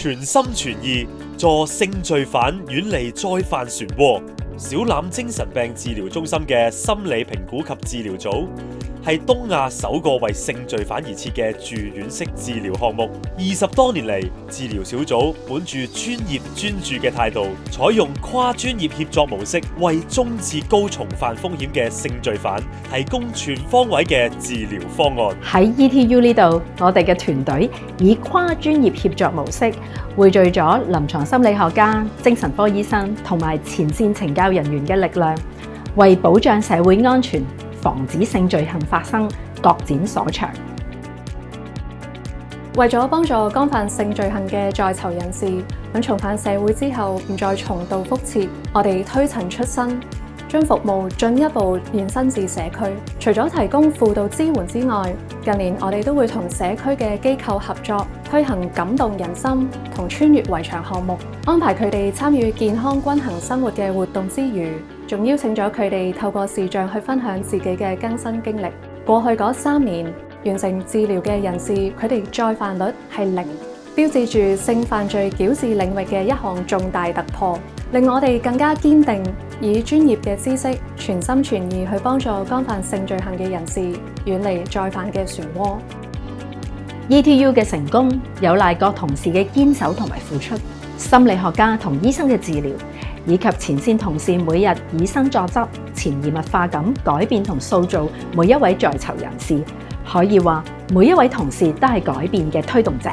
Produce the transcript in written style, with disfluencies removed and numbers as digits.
全心全意助性罪犯遠離再犯漩渦。小欖精神病治療中心嘅心理評估及治療組係東亞首個為性罪犯而設嘅住院式治療項目。20多年嚟，治療小組本住專業專注嘅態度，採用跨專業協作模式，為中至高重犯風險嘅性罪犯提供全方位嘅治療方案。喺 ETU 呢度，我哋嘅團隊以跨專業協作模式，匯聚咗臨床心理學家、精神科醫生同埋前線懲教人員嘅力量，為保障社會安全、防止性罪行發生，各展所長。為咗幫助干犯性罪行嘅在囚人士，喺重返社會之後唔再重蹈覆轍，我哋推陳出新，將服務進一步延伸至社區。除咗提供輔導支援之外，近年我哋都會同社區嘅機構合作，推行感動人心同穿越圍牆項目，安排佢哋參與健康均衡生活嘅活動之餘，仲邀請咗佢哋透過視像去分享自己嘅更新經歷。過去嗰3年完成治療嘅人士，佢哋再犯率係0，標誌住性犯罪矯治領域嘅一項重大突破，令我哋更加堅定以專業嘅知識，全心全意去幫助干犯性罪行嘅人士遠離再犯嘅漩渦。ETU 嘅成功有賴各同事嘅堅守同埋付出，心理學家同醫生嘅治療，以及前線同事每日以身作則、潛移默化咁改變同塑造每一位在囚人士。可以話，每一位同事都係改變嘅推動者。